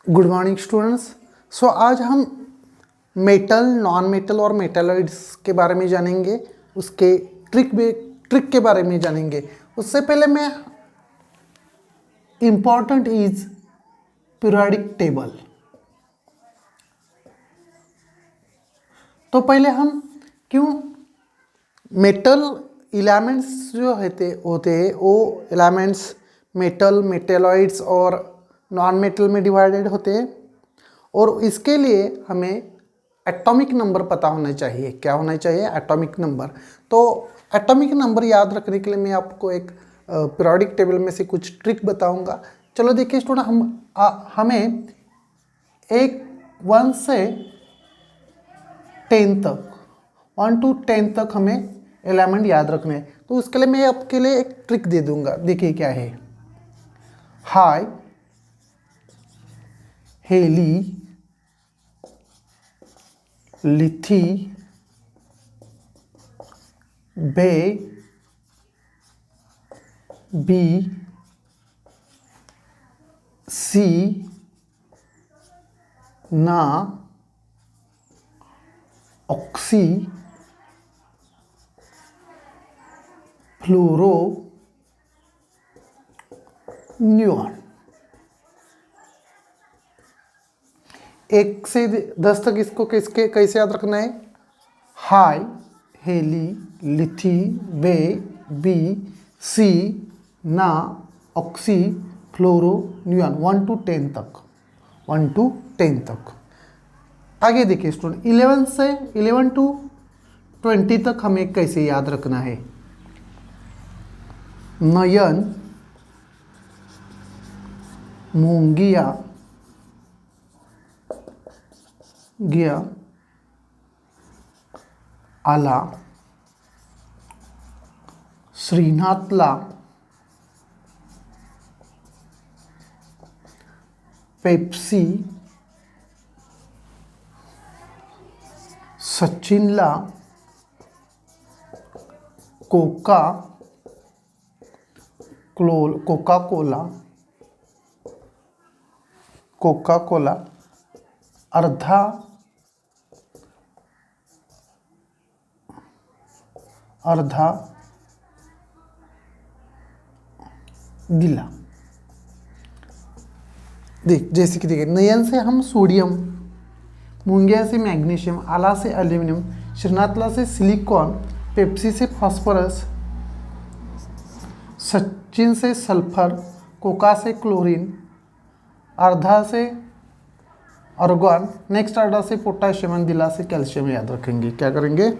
Good morning students. सो आज हम metal, non metal और मेटलॉइड्स के बारे में जानेंगे, उसके ट्रिक के बारे में जानेंगे। उससे पहले मैं इम्पॉर्टेंट इज पीरियोडिक टेबल। तो पहले हम क्यों मेटल एलिमेंट्स जो होते हैं वो एलिमेंट्स मेटल, मेटलॉइड्स और नॉन मेटल में डिवाइडेड होते हैं, और इसके लिए हमें एटॉमिक नंबर पता होना चाहिए। क्या होना चाहिए? Atomic number. तो एटॉमिक नंबर याद रखने के लिए मैं आपको एक पीरियोडिक टेबल में से कुछ ट्रिक बताऊंगा। चलो देखिए स्टूडेंट, हमें 1 से 10 तक, 1 to 10 तक हमें एलिमेंट याद रखने हैं। तो उसके लिए मैं आपके लिए एक ट्रिक दे दूंगा। देखिए क्या है। हाई, हेली, लिथी, बे, बी, सी, ना, ऑक्सी, फ्लोरो, न्यूऑन। 1 से 10 तक इसको कैसे याद रखना है? हाई, हेली, लिथी, बे, बी, सी, ना, ऑक्सी, फ्लोरो, न्यूऑन। 1 to 10 तक, 1 to 10 तक। आगे देखिए स्टूडेंट, 11 to 20 तक हमें कैसे याद रखना है? नयन, मूंगिया, गिया, आला, श्रीनाथला, पेप्सी, सचिनला, कोका कोला, अर्धा गिला। देख, जैसे कि देखिए, नयन से हम सोडियम, मूंगिया से मैग्नीशियम, आला से एल्यूमिनियम, श्रीनाथला से सिलिकॉन, पेप्सी से फास्फोरस, सचिन से सल्फर, कोका से क्लोरीन, अर्धा से आर्गन, नेक्स्ट अर्धा से पोटाशियम, दिला से कैल्शियम याद रखेंगे। क्या करेंगे?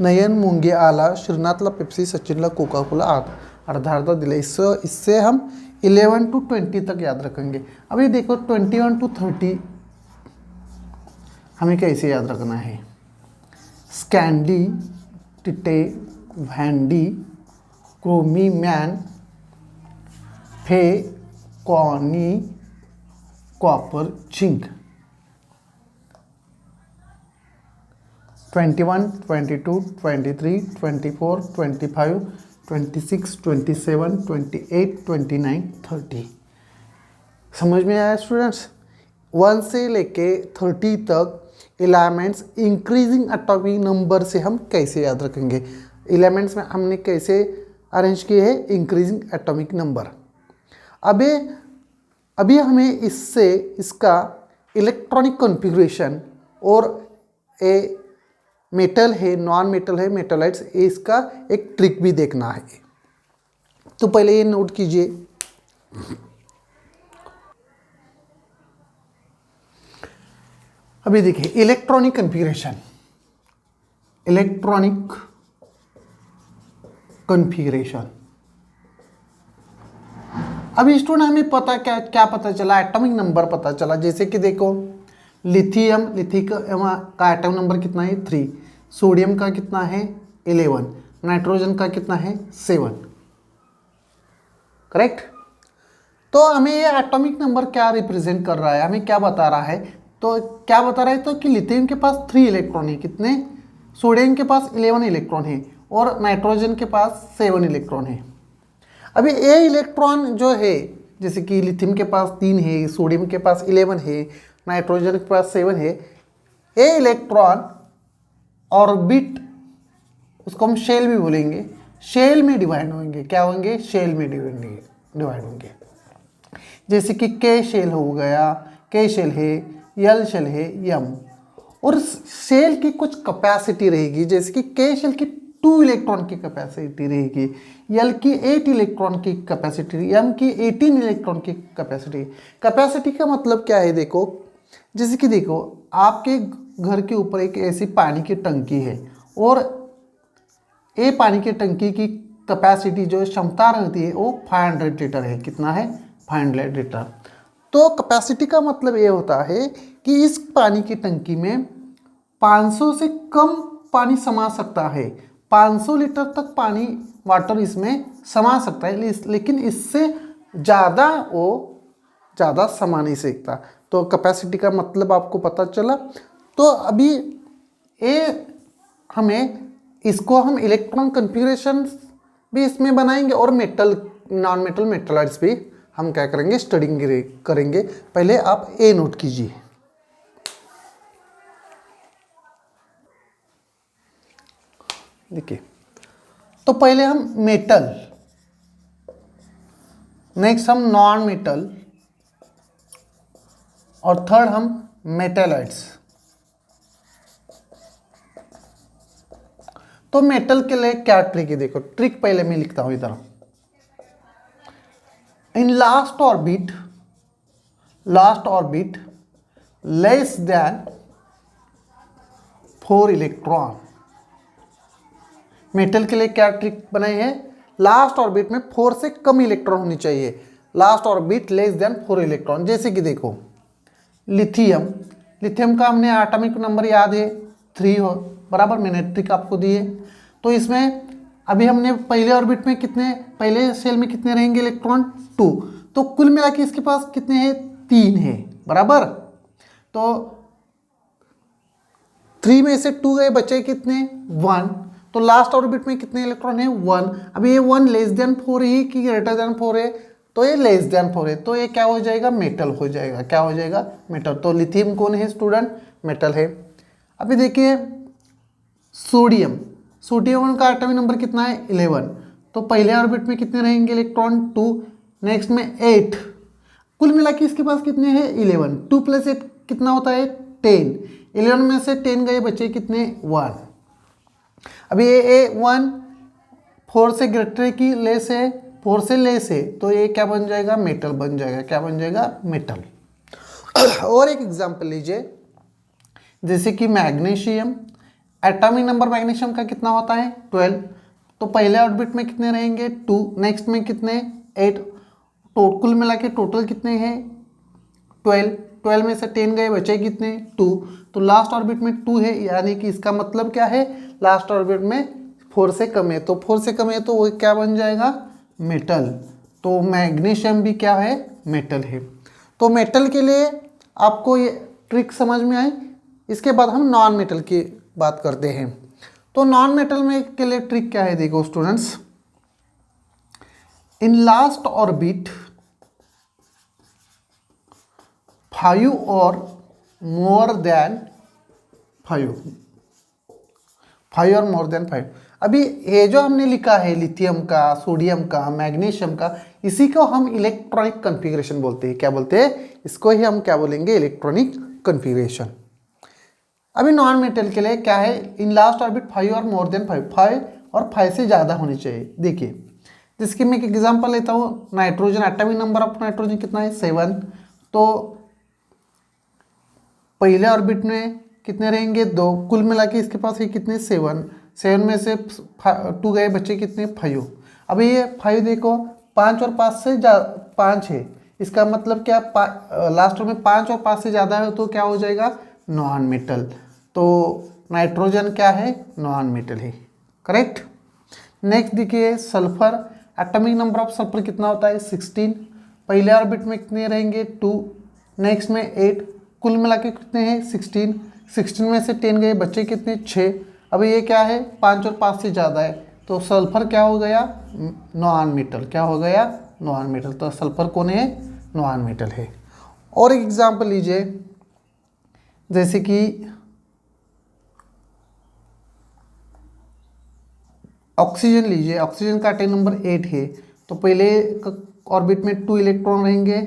नयन, मूंगिया, आला, श्रीनाथला, पेप्सी, सचिनला, कोका कोला, अर्धा दिला। इससे हम 11 to 20 तक याद रखेंगे। अभी देखो 21 to 30 हमें कैसे याद रखना है? स्कैंडी, टिटे, वैंडी, क्रोमी मैन, फे, कॉनी, कॉपर, जिंक। 21, 22, 23, 24, 25, 26, 27, 28, 29, 30। समझ में आया स्टूडेंट्स? 1 से लेके 30 तक एलिमेंट्स इंक्रीजिंग एटॉमिक नंबर से हम कैसे याद रखेंगे? एलिमेंट्स में हमने कैसे अरेंज किए हैं? Increasing atomic number. अभी हमें इसका इलेक्ट्रॉनिक कॉन्फ़िगरेशन और मेटल है, नॉन मेटल है, मेटलाइट्स, इसका एक ट्रिक भी देखना है। तो पहले ये नोट कीजिए। अभी देखिए इलेक्ट्रॉनिक कॉन्फ़िगरेशन। अभी स्टूडेंट हमें क्या पता चला? एटॉमिक नंबर पता चला। जैसे कि देखो, लिथियम का एटॉमिक नंबर कितना है? 3। सोडियम का कितना है? 11। नाइट्रोजन का कितना है? 7। करेक्ट। तो हमें ये एटॉमिक नंबर क्या रिप्रेजेंट कर रहा है? हमें क्या बता रहा है? तो क्या बता रहा है? तो कि लिथियम के पास 3 इलेक्ट्रॉन है। कितने? सोडियम के पास 11 इलेक्ट्रॉन है और नाइट्रोजन के पास 7 इलेक्ट्रॉन है। अभी ये इलेक्ट्रॉन जो है जैसे कि लिथियम के पास 3 है, सोडियम के पास 11 है, नाइट्रोजन के पास 7 है। ये इलेक्ट्रॉन ऑर्बिट, उसको हम शेल भी बोलेंगे, शेल में डिवाइड होंगे। क्या होंगे? शेल में डिवाइड होंगे। जैसे कि के शेल हो गया, के शेल है, यल शेल है, यम। और शेल की कुछ कैपेसिटी रहेगी, जैसे कि के शेल की 2 इलेक्ट्रॉन की कैपेसिटी रहेगी, यल की 8 इलेक्ट्रॉन की कैपेसिटी, एम की 18 इलेक्ट्रॉन की कैपेसिटी। कैपेसिटी का मतलब क्या है? देखो, जैसे कि देखो, आपके घर के ऊपर एक ऐसी पानी की टंकी है और ये पानी की टंकी की कैपेसिटी जो क्षमता रहती है वो 500 लीटर है। कितना है? 500 लीटर। तो कैपेसिटी का मतलब ये होता है कि इस पानी की टंकी में 500 से कम पानी समा सकता है। 500 लीटर तक पानी, वाटर इसमें समा सकता है, लेकिन इससे ज़्यादा वो ज़्यादा समा नहीं सकता। तो कैपेसिटी का मतलब आपको पता चला। तो अभी ये हमें इसको हम इलेक्ट्रॉन कन्फिगरेशन भी इसमें बनाएंगे और मेटल, नॉन मेटल मेटलॉइड्स भी हम क्या करेंगे? स्टडिंग करेंगे। पहले आप ए नोट कीजिए। देखिए, तो पहले हम मेटल, नेक्स्ट हम नॉन मेटल और थर्ड हम मेटलॉइड्स। तो मेटल के लिए क्या ट्रिक है? देखो, ट्रिक पहले मैं लिखता हूं इधर। In last orbit less than 4 electron. Metal के लिए क्या ट्रिक बनाई है? लास्ट ऑर्बिट में 4 से कम इलेक्ट्रॉन होनी चाहिए। Last orbit less than 4 electron. जैसे कि देखो, लिथियम का हमने एटॉमिक नंबर याद है 3 हो, बराबर। मैंने ट्रिक आपको दी है। तो इसमें अभी हमने पहले ऑर्बिट में कितने, पहले शेल में कितने रहेंगे इलेक्ट्रॉन? 2। तो कुल मिला के इसके पास कितने हैं? 3 है, बराबर। तो 3 में से 2 गए, बचे कितने? 1। तो लास्ट ऑर्बिट में कितने इलेक्ट्रॉन है? 1। अब ये 1 लेस देन 4 है कि ग्रेटर देन 4 है? तो ये लेस देन 4 है, तो ये क्या हो जाएगा? मेटल हो जाएगा। क्या हो जाएगा? मेटल। तो लिथियम कौन है स्टूडेंट? मेटल है। अभी देखिए सोडियम का एटॉमिक नंबर कितना है? 11। तो पहले ऑर्बिट में कितने रहेंगे इलेक्ट्रॉन? 2। नेक्स्ट में 8। कुल मिला के इसके पास कितने हैं? 11। 2 + 8 कितना होता है? 10। 11 में से 10 गए, बचे कितने? 1। अभी ये 1 4 से ग्रेटर की लेस है, 4 से लेस है, तो ये क्या बन जाएगा? मेटल बन जाएगा। क्या बन जाएगा? मेटल। और एक एग्जांपल लीजिए, जैसे कि मैग्नीशियम। एटॉमिक नंबर मैग्नीशियम का कितना होता है? 12। तो पहले ऑर्बिट में कितने रहेंगे? 2। नेक्स्ट में कितने? 8। तो कुल मिला के टोटल कितने हैं? 12। 12 में से 10 गए, बचे कितने? 2। तो लास्ट ऑर्बिट में 2 है, यानी कि इसका मतलब क्या है? लास्ट ऑर्बिट में 4 से कम है। तो 4 से कम है तो वो क्या बन जाएगा? मेटल। तो मैग्नीशियम भी क्या है? मेटल है। तो मेटल के लिए आपको ये ट्रिक समझ में आई। इसके बाद हम नॉन मेटल की बात करते हैं। तो नॉन मेटल में के लिए ट्रिक क्या है? देखो स्टूडेंट्स, इन लास्ट ऑर्बिट 5 और मोर देन 5 और मोर देन 5। अभी ये जो हमने लिखा है लिथियम का, सोडियम का, मैग्नीशियम का, इसी को हम इलेक्ट्रॉनिक कन्फिगरेशन बोलते हैं। क्या बोलते हैं? इसको ही हम क्या बोलेंगे? Electronic configuration. अभी नॉन मेटल के लिए क्या है? इन लास्ट ऑर्बिट 5 और मोर देन 5, 5 और 5 से ज़्यादा होनी चाहिए। देखिए, जिसकी मैं एक एग्जांपल लेता हूँ, nitrogen. Atomic number of nitrogen कितना है? 7। तो पहले ऑर्बिट में कितने रहेंगे? 2। कुल मिला के इसके पास है कितने? 7। 7 में से 2 गए, बचे कितने? 5। अभी ये 5 देखो, 5 और 5 से 5 है, इसका मतलब क्या? लास्ट में 5 और 5 से ज़्यादा है तो क्या हो जाएगा? Non metal. तो नाइट्रोजन क्या है? नॉन मेटल है। करेक्ट। नेक्स्ट देखिए sulphur. Atomic number of sulphur कितना होता है? 16। पहले ऑर्बिट में कितने रहेंगे? 2। नेक्स्ट में 8। कुल मिला के कितने हैं? 16। 16 में से 10 गए, बच्चे कितने? 6। अब ये क्या है? 5 और 5 से ज़्यादा है, तो सल्फर क्या हो गया? Non metal. क्या हो गया? Non metal. तो सल्फर कौन है? नॉन मेटल है। और एक एग्जांपल लीजिए, जैसे कि ऑक्सीजन लीजिए, ऑक्सीजन का एटम नंबर 8 है। तो पहले ऑर्बिट में 2 इलेक्ट्रॉन रहेंगे,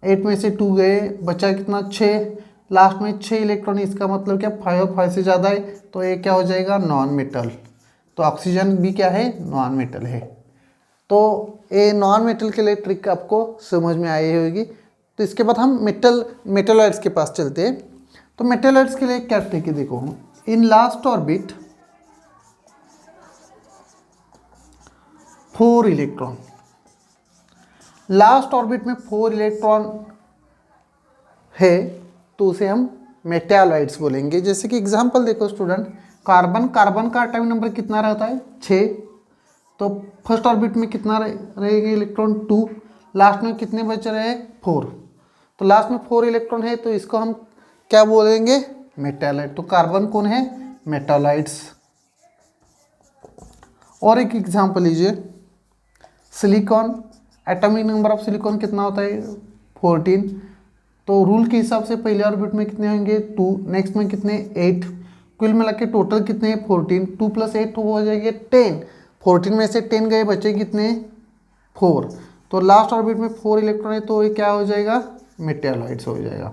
8 में से 2 गए, बचा कितना? 6। लास्ट में 6 इलेक्ट्रॉन, इसका मतलब क्या? 5 से ज़्यादा है, तो ये क्या हो जाएगा? Non metal. तो ऑक्सीजन भी क्या है? नॉन मेटल है। तो ये नॉन मेटल के लिए ट्रिक आपको समझ में आई होगी। तो इसके बाद हम मेटलॉइड्स के पास चलते हैं। तो मेटलॉइड्स के लिए क्या ट्रिक है? देखो, in last orbit 4 electron, last orbit में 4 इलेक्ट्रॉन है, तो उसे हम मेटलॉइड्स बोलेंगे। जैसे कि एग्जांपल देखो स्टूडेंट, कार्बन का एटॉमिक नंबर कितना रहता है? 6। तो फर्स्ट ऑर्बिट में कितना रहेगा इलेक्ट्रॉन? 2। लास्ट में कितने बच रहे हैं? 4। तो लास्ट में 4 इलेक्ट्रॉन है, तो इसको हम क्या बोलेंगे? मेटलॉइड। तो कार्बन कौन है? मेटलॉइड्स। और एक एग्जांपल लीजिए, silicon, atomic number of silicon कितना होता है? 14। तो रूल के हिसाब से पहले ऑर्बिट में कितने होंगे? 2, नेक्स्ट में कितने? 8। कुल मिला के टोटल कितने? 14। 2 + 8 हो जाएंगे 10। 14 में से 10 गए, बचे कितने? 4। तो लास्ट ऑर्बिट में 4 इलेक्ट्रॉन है, तो ये क्या हो जाएगा? मेटलॉइड्स हो जाएगा।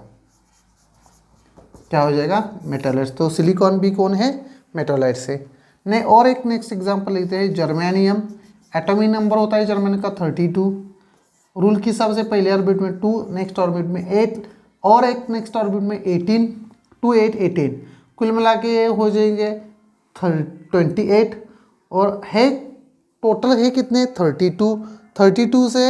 क्या हो जाएगा? मेटलॉइड्स। तो सिलिकॉन भी कौन है? मेटलॉइड से। नहीं, और एक नेक्स्ट एग्जांपल लेते हैं, जर्मेनियम, एटॉमिक नंबर होता है जर्मेनियम का 32। रूल के हिसाब से पहले ऑर्बिट में 2, नेक्स्ट ऑर्बिट में 8, और एक नेक्स्ट ऑर्बिट में 18। 2, 8, 18, कुल मिला के ये हो जाएंगे 28। और है टोटल है कितने? 32। 32 से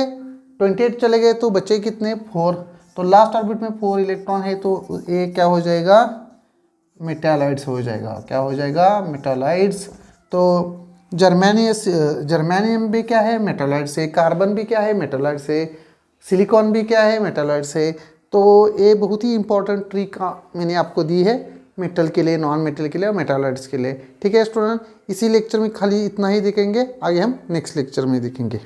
28 चले गए, तो बचे कितने? 4। तो लास्ट ऑर्बिट में 4 इलेक्ट्रॉन है, तो ये क्या हो जाएगा? मेटलॉइड्स हो जाएगा। क्या हो जाएगा? मेटलॉइड्स। तो जर्मेनियम भी क्या है? मेटलॉइड से। कार्बन भी क्या है? मेटलॉइड से। सिलिकॉन भी क्या है? मेटलॉइड से। तो ये बहुत ही इंपॉर्टेंट ट्रिक मैंने आपको दी है, मेटल के लिए, नॉन मेटल के लिए और मेटलॉइड्स के लिए। ठीक है स्टूडेंट, इसी लेक्चर में खाली इतना ही देखेंगे, आगे हम नेक्स्ट लेक्चर में देखेंगे।